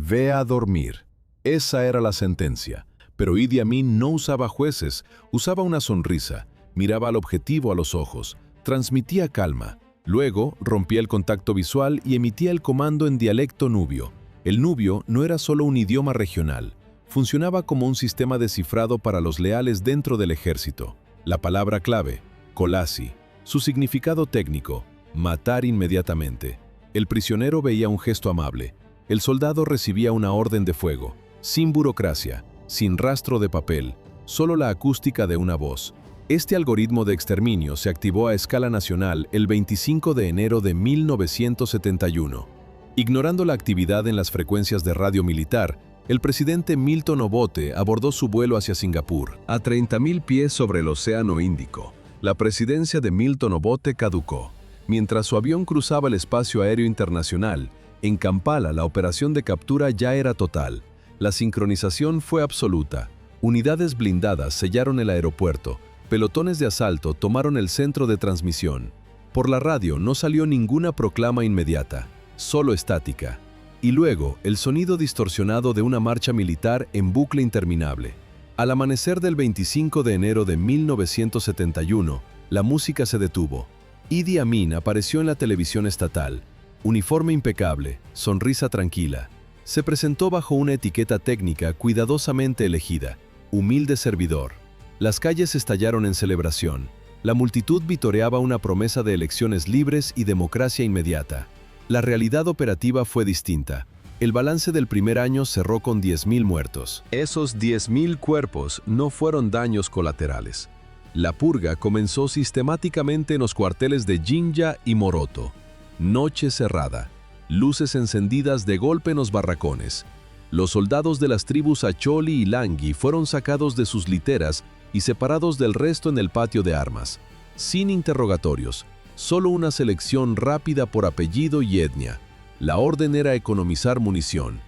ve a dormir. Esa era la sentencia. Pero Idi Amin no usaba jueces, usaba una sonrisa, miraba al objetivo a los ojos, transmitía calma. Luego rompía el contacto visual y emitía el comando en dialecto nubio. El nubio no era solo un idioma regional, funcionaba como un sistema de cifrado para los leales dentro del ejército. La palabra clave, Kolasi. Su significado técnico, matar inmediatamente. El prisionero veía un gesto amable. El soldado recibía una orden de fuego, sin burocracia, sin rastro de papel, solo la acústica de una voz. Este algoritmo de exterminio se activó a escala nacional el 25 de enero de 1971. Ignorando la actividad en las frecuencias de radio militar, el presidente Milton Obote abordó su vuelo hacia Singapur. A 30.000 pies sobre el Océano Índico, la presidencia de Milton Obote caducó. Mientras su avión cruzaba el espacio aéreo internacional, en Kampala la operación de captura ya era total. La sincronización fue absoluta. Unidades blindadas sellaron el aeropuerto. Pelotones de asalto tomaron el centro de transmisión. Por la radio no salió ninguna proclama inmediata, solo estática. Y luego, el sonido distorsionado de una marcha militar en bucle interminable. Al amanecer del 25 de enero de 1971, la música se detuvo. Idi Amin apareció en la televisión estatal. Uniforme impecable, sonrisa tranquila. Se presentó bajo una etiqueta técnica cuidadosamente elegida, humilde servidor. Las calles estallaron en celebración. La multitud vitoreaba una promesa de elecciones libres y democracia inmediata. La realidad operativa fue distinta. El balance del primer año cerró con 10.000 muertos. Esos 10.000 cuerpos no fueron daños colaterales. La purga comenzó sistemáticamente en los cuarteles de Jinja y Moroto. Noche cerrada, luces encendidas de golpe en los barracones. Los soldados de las tribus Acholi y Langui fueron sacados de sus literas y separados del resto en el patio de armas. Sin interrogatorios, solo una selección rápida por apellido y etnia. La orden era economizar munición.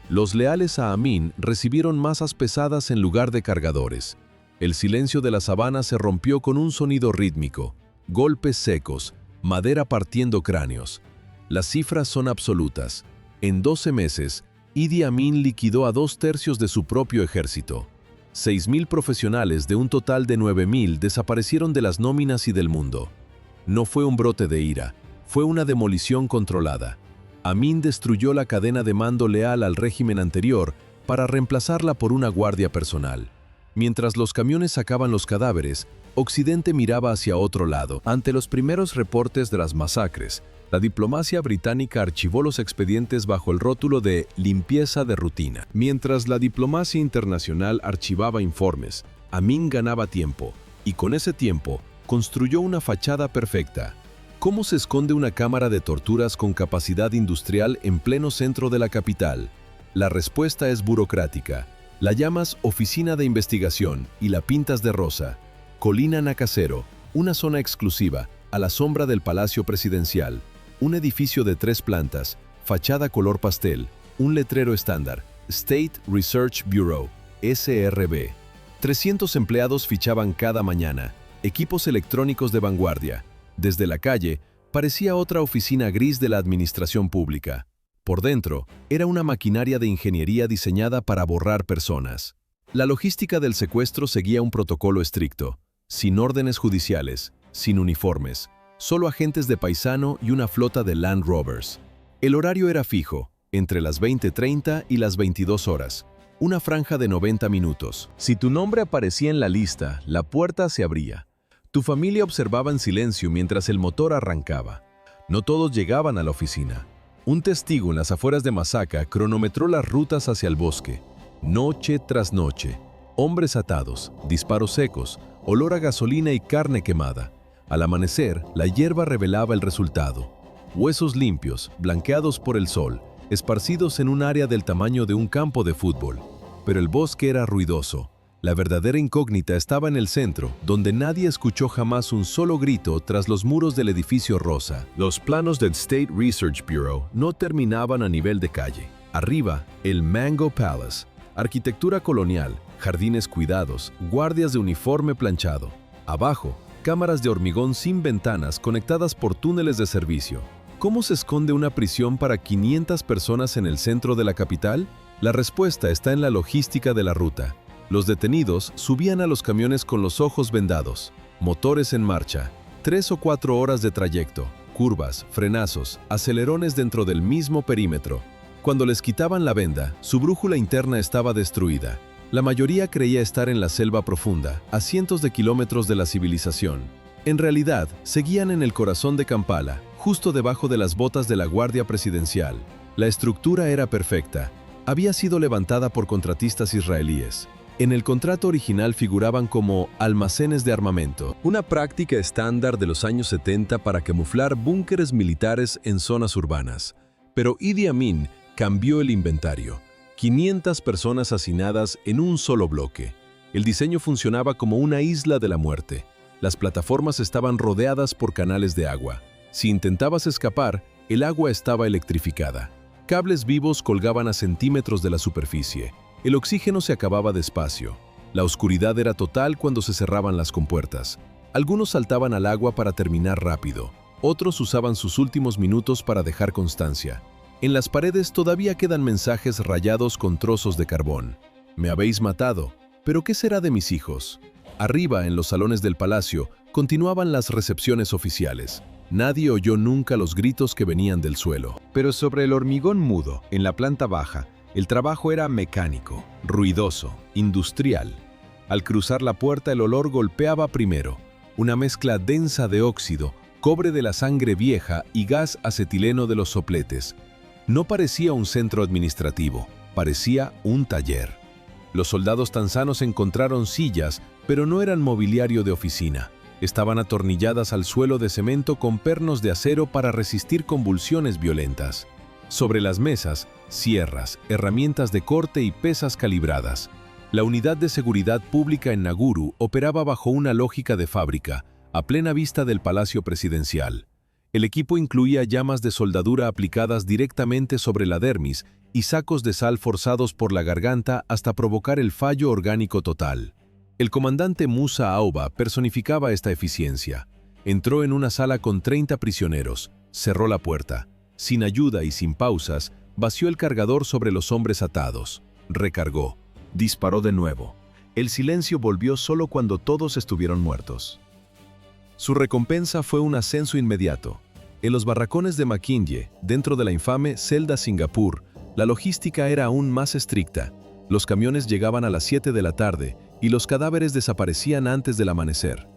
Los leales a Amin recibieron masas pesadas en lugar de cargadores. El silencio de la sabana se rompió con un sonido rítmico, golpes secos, madera partiendo cráneos. Las cifras son absolutas. En 12 meses, Idi Amin liquidó a 2/3 de su propio ejército. 6.000 profesionales de un total de 9.000 desaparecieron de las nóminas y del mundo. No fue un brote de ira, fue una demolición controlada. Amin destruyó la cadena de mando leal al régimen anterior para reemplazarla por una guardia personal. Mientras los camiones sacaban los cadáveres, Occidente miraba hacia otro lado. Ante los primeros reportes de las masacres, la diplomacia británica archivó los expedientes bajo el rótulo de limpieza de rutina. Mientras la diplomacia internacional archivaba informes, Amin ganaba tiempo, y con ese tiempo construyó una fachada perfecta. ¿Cómo se esconde una cámara de torturas con capacidad industrial en pleno centro de la capital? La respuesta es burocrática. La llamas Oficina de Investigación y la pintas de rosa. Colina Nakasero, una zona exclusiva, a la sombra del Palacio Presidencial. Un edificio de 3 plantas, fachada color pastel, un letrero estándar, State Research Bureau, SRB. 300 empleados fichaban cada mañana, equipos electrónicos de vanguardia. Desde la calle, parecía otra oficina gris de la administración pública. Por dentro, era una maquinaria de ingeniería diseñada para borrar personas. La logística del secuestro seguía un protocolo estricto, sin órdenes judiciales, sin uniformes, solo agentes de paisano y una flota de Land Rovers. El horario era fijo, entre las 20:30 y las 22 horas, una franja de 90 minutos. Si tu nombre aparecía en la lista, la puerta se abría. Tu familia observaba en silencio mientras el motor arrancaba. No todos llegaban a la oficina. Un testigo en las afueras de Masaka cronometró las rutas hacia el bosque. Noche tras noche. Hombres atados, disparos secos, olor a gasolina y carne quemada. Al amanecer, la hierba revelaba el resultado. Huesos limpios, blanqueados por el sol, esparcidos en un área del tamaño de un campo de fútbol. Pero el bosque era ruidoso. La verdadera incógnita estaba en el centro, donde nadie escuchó jamás un solo grito tras los muros del edificio rosa. Los planos del State Research Bureau no terminaban a nivel de calle. Arriba, el Mango Palace, arquitectura colonial, jardines cuidados, guardias de uniforme planchado. Abajo, cámaras de hormigón sin ventanas conectadas por túneles de servicio. ¿Cómo se esconde una prisión para 500 personas en el centro de la capital? La respuesta está en la logística de la ruta. Los detenidos subían a los camiones con los ojos vendados, motores en marcha, 3 o 4 horas de trayecto, curvas, frenazos, acelerones dentro del mismo perímetro. Cuando les quitaban la venda, su brújula interna estaba destruida. La mayoría creía estar en la selva profunda, a cientos de kilómetros de la civilización. En realidad, seguían en el corazón de Kampala, justo debajo de las botas de la Guardia Presidencial. La estructura era perfecta. Había sido levantada por contratistas israelíes. En el contrato original figuraban como almacenes de armamento, una práctica estándar de los años 70 para camuflar búnkeres militares en zonas urbanas. Pero Idi Amin cambió el inventario. 500 personas hacinadas en un solo bloque. El diseño funcionaba como una isla de la muerte. Las plataformas estaban rodeadas por canales de agua. Si intentabas escapar, el agua estaba electrificada. Cables vivos colgaban a centímetros de la superficie. El oxígeno se acababa despacio. La oscuridad era total cuando se cerraban las compuertas. Algunos saltaban al agua para terminar rápido. Otros usaban sus últimos minutos para dejar constancia. En las paredes todavía quedan mensajes rayados con trozos de carbón. Me habéis matado, pero ¿qué será de mis hijos? Arriba, en los salones del palacio, continuaban las recepciones oficiales. Nadie oyó nunca los gritos que venían del suelo. Pero sobre el hormigón mudo, en la planta baja, el trabajo era mecánico, ruidoso, industrial. Al cruzar la puerta el olor golpeaba primero, una mezcla densa de óxido, cobre de la sangre vieja y gas acetileno de los sopletes. No parecía un centro administrativo, parecía un taller. Los soldados tanzanos encontraron sillas, pero no eran mobiliario de oficina. Estaban atornilladas al suelo de cemento con pernos de acero para resistir convulsiones violentas. Sobre las mesas, sierras, herramientas de corte y pesas calibradas. La unidad de seguridad pública en Naguru operaba bajo una lógica de fábrica, a plena vista del Palacio Presidencial. El equipo incluía llamas de soldadura aplicadas directamente sobre la dermis y sacos de sal forzados por la garganta hasta provocar el fallo orgánico total. El comandante Musa Auba personificaba esta eficiencia. Entró en una sala con 30 prisioneros, cerró la puerta. Sin ayuda y sin pausas, vació el cargador sobre los hombres atados. Recargó. Disparó de nuevo. El silencio volvió solo cuando todos estuvieron muertos. Su recompensa fue un ascenso inmediato. En los barracones de Makindye, dentro de la infame celda Singapur, la logística era aún más estricta. Los camiones llegaban a las 7 de la tarde y los cadáveres desaparecían antes del amanecer.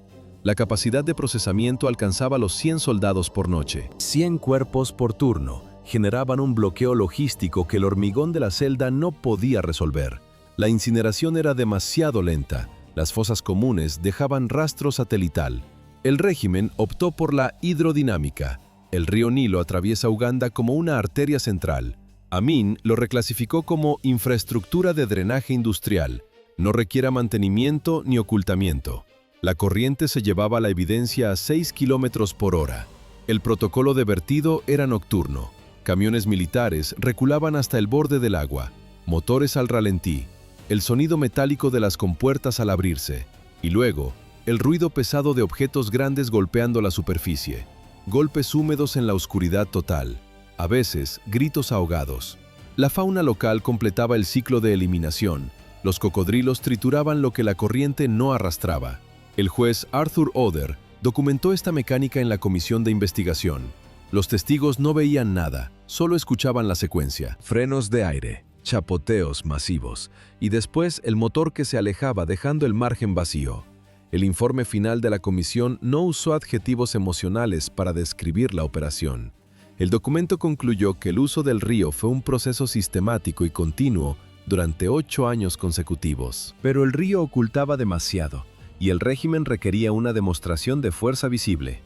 La capacidad de procesamiento alcanzaba los 100 soldados por noche. 100 cuerpos por turno generaban un bloqueo logístico que el hormigón de la celda no podía resolver. La incineración era demasiado lenta. Las fosas comunes dejaban rastro satelital. El régimen optó por la hidrodinámica. El río Nilo atraviesa Uganda como una arteria central. Amin lo reclasificó como infraestructura de drenaje industrial. No requiere mantenimiento ni ocultamiento. La corriente se llevaba la evidencia a 6 kilómetros por hora. El protocolo de vertido era nocturno. Camiones militares reculaban hasta el borde del agua. Motores al ralentí. El sonido metálico de las compuertas al abrirse. Y luego, el ruido pesado de objetos grandes golpeando la superficie. Golpes húmedos en la oscuridad total. A veces, gritos ahogados. La fauna local completaba el ciclo de eliminación. Los cocodrilos trituraban lo que la corriente no arrastraba. El juez Arthur Oder documentó esta mecánica en la comisión de investigación. Los testigos no veían nada, solo escuchaban la secuencia. Frenos de aire, chapoteos masivos, y después el motor que se alejaba dejando el margen vacío. El informe final de la comisión no usó adjetivos emocionales para describir la operación. El documento concluyó que el uso del río fue un proceso sistemático y continuo durante 8 años consecutivos. Pero el río ocultaba demasiado, y el régimen requería una demostración de fuerza visible.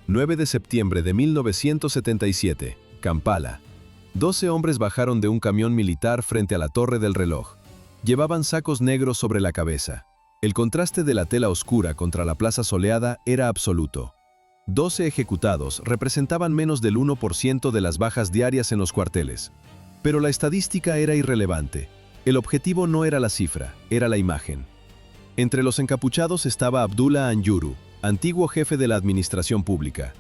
9 de septiembre de 1977, Kampala. 12 hombres bajaron de un camión militar frente a la torre del reloj. Llevaban sacos negros sobre la cabeza. El contraste de la tela oscura contra la plaza soleada era absoluto. 12 ejecutados representaban menos del 1% de las bajas diarias en los cuarteles. Pero la estadística era irrelevante. El objetivo no era la cifra, era la imagen. Entre los encapuchados estaba Abdullah Anjuru, antiguo jefe de la administración pública.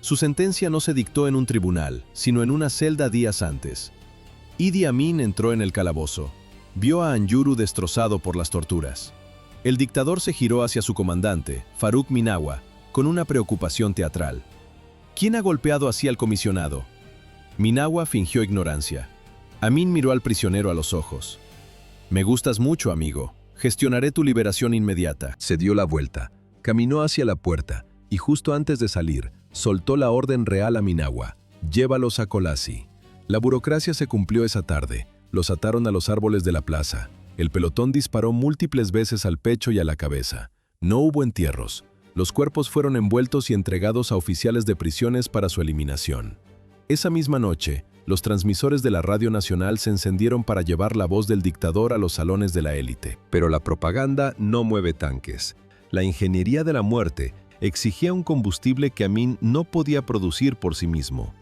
Su sentencia no se dictó en un tribunal, sino en una celda días antes. Idi Amin entró en el calabozo. Vio a Anjuru destrozado por las torturas. El dictador se giró hacia su comandante, Faruk Minawa, con una preocupación teatral. ¿Quién ha golpeado así al comisionado? Minawa fingió ignorancia. Amin miró al prisionero a los ojos. «Me gustas mucho, amigo. Gestionaré tu liberación inmediata». Se dio la vuelta, caminó hacia la puerta y justo antes de salir, soltó la orden real a Minawa. «Llévalos a Kolasi». La burocracia se cumplió esa tarde. Los ataron a los árboles de la plaza. El pelotón disparó múltiples veces al pecho y a la cabeza. No hubo entierros. Los cuerpos fueron envueltos y entregados a oficiales de prisiones para su eliminación. Esa misma noche, los transmisores de la Radio Nacional se encendieron para llevar la voz del dictador a los salones de la élite. Pero la propaganda no mueve tanques. La ingeniería de la muerte exigía un combustible que Amin no podía producir por sí mismo.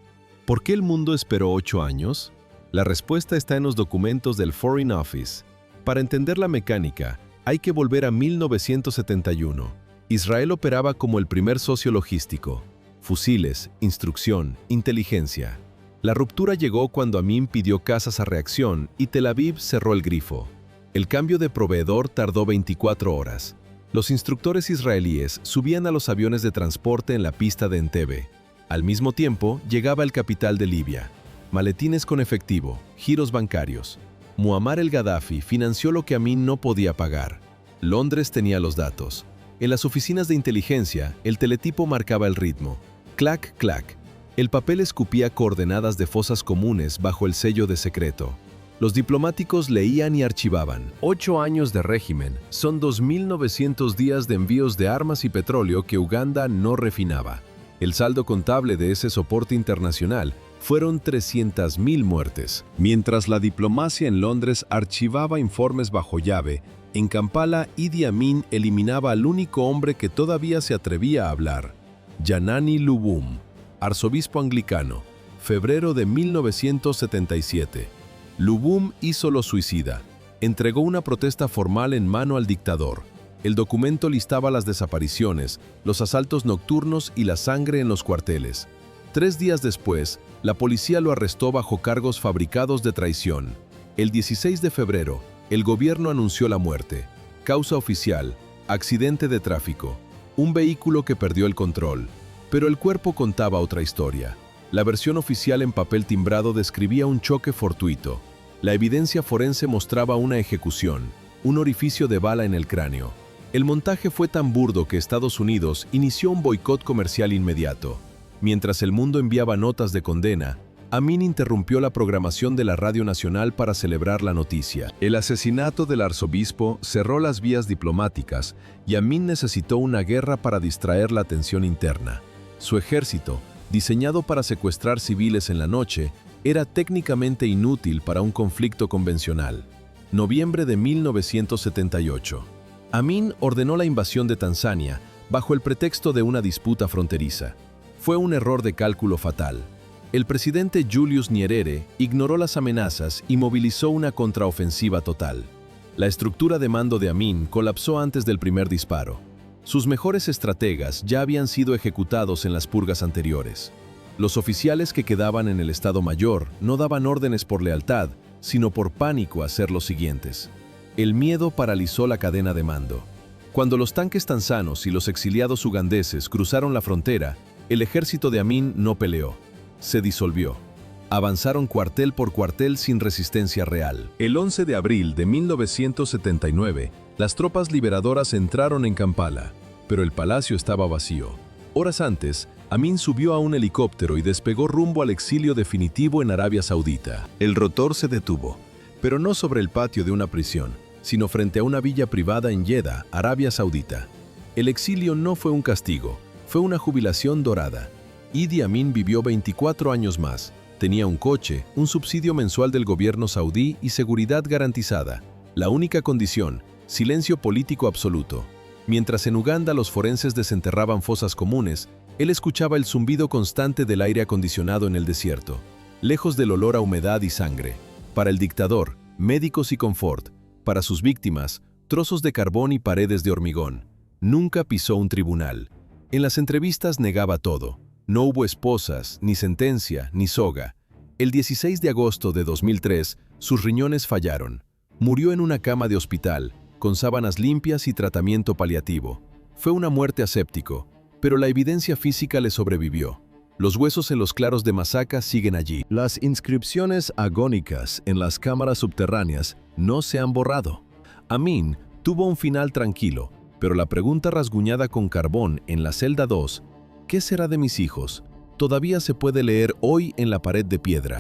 ¿Por qué el mundo esperó 8 años? La respuesta está en los documentos del Foreign Office. Para entender la mecánica, hay que volver a 1971. Israel operaba como el primer socio logístico. Fusiles, instrucción, inteligencia. La ruptura llegó cuando Amin pidió casas a reacción y Tel Aviv cerró el grifo. El cambio de proveedor tardó 24 horas. Los instructores israelíes subían a los aviones de transporte en la pista de Entebbe. Al mismo tiempo, llegaba el capital de Libia. Maletines con efectivo, giros bancarios. Muammar el-Gaddafi financió lo que Amin no podía pagar. Londres tenía los datos. En las oficinas de inteligencia, el teletipo marcaba el ritmo. Clac, clac. El papel escupía coordenadas de fosas comunes bajo el sello de secreto. Los diplomáticos leían y archivaban. 8 años de régimen son 2.900 días de envíos de armas y petróleo que Uganda no refinaba. El saldo contable de ese soporte internacional fueron 300.000 muertes. Mientras la diplomacia en Londres archivaba informes bajo llave, en Kampala Idi Amin eliminaba al único hombre que todavía se atrevía a hablar, Janani Lubum, arzobispo anglicano, febrero de 1977. Lubum hizo lo suicida. Entregó una protesta formal en mano al dictador. El documento listaba las desapariciones, los asaltos nocturnos y la sangre en los cuarteles. 3 días después, la policía lo arrestó bajo cargos fabricados de traición. El 16 de febrero, el gobierno anunció la muerte. Causa oficial: accidente de tráfico. Un vehículo que perdió el control. Pero el cuerpo contaba otra historia. La versión oficial en papel timbrado describía un choque fortuito. La evidencia forense mostraba una ejecución, un orificio de bala en el cráneo. El montaje fue tan burdo que Estados Unidos inició un boicot comercial inmediato. Mientras el mundo enviaba notas de condena, Amin interrumpió la programación de la Radio Nacional para celebrar la noticia. El asesinato del arzobispo cerró las vías diplomáticas y Amin necesitó una guerra para distraer la tensión interna. Su ejército, diseñado para secuestrar civiles en la noche, era técnicamente inútil para un conflicto convencional. Noviembre de 1978. Amin ordenó la invasión de Tanzania bajo el pretexto de una disputa fronteriza. Fue un error de cálculo fatal. El presidente Julius Nyerere ignoró las amenazas y movilizó una contraofensiva total. La estructura de mando de Amin colapsó antes del primer disparo. Sus mejores estrategas ya habían sido ejecutados en las purgas anteriores. Los oficiales que quedaban en el Estado Mayor no daban órdenes por lealtad, sino por pánico a hacer los siguientes. El miedo paralizó la cadena de mando. Cuando los tanques tanzanos y los exiliados ugandeses cruzaron la frontera, el ejército de Amin no peleó. Se disolvió. Avanzaron cuartel por cuartel sin resistencia real. El 11 de abril de 1979, las tropas liberadoras entraron en Kampala, pero el palacio estaba vacío. Horas antes, Amin subió a un helicóptero y despegó rumbo al exilio definitivo en Arabia Saudita. El rotor se detuvo, pero no sobre el patio de una prisión, sino frente a una villa privada en Jeddah, Arabia Saudita. El exilio no fue un castigo, fue una jubilación dorada. Idi Amin vivió 24 años más. Tenía un coche, un subsidio mensual del gobierno saudí y seguridad garantizada. La única condición: silencio político absoluto. Mientras en Uganda los forenses desenterraban fosas comunes, él escuchaba el zumbido constante del aire acondicionado en el desierto, lejos del olor a humedad y sangre. Para el dictador, médicos y confort. Para sus víctimas, trozos de carbón y paredes de hormigón. Nunca pisó un tribunal. En las entrevistas negaba todo. No hubo esposas, ni sentencia, ni soga. El 16 de agosto de 2003, sus riñones fallaron. Murió en una cama de hospital, con sábanas limpias y tratamiento paliativo. Fue una muerte aséptico, pero la evidencia física le sobrevivió. Los huesos en los claros de Masaka siguen allí. Las inscripciones agónicas en las cámaras subterráneas no se han borrado. Amin tuvo un final tranquilo, pero la pregunta rasguñada con carbón en la celda 2, ¿qué será de mis hijos?, todavía se puede leer hoy en la pared de piedra.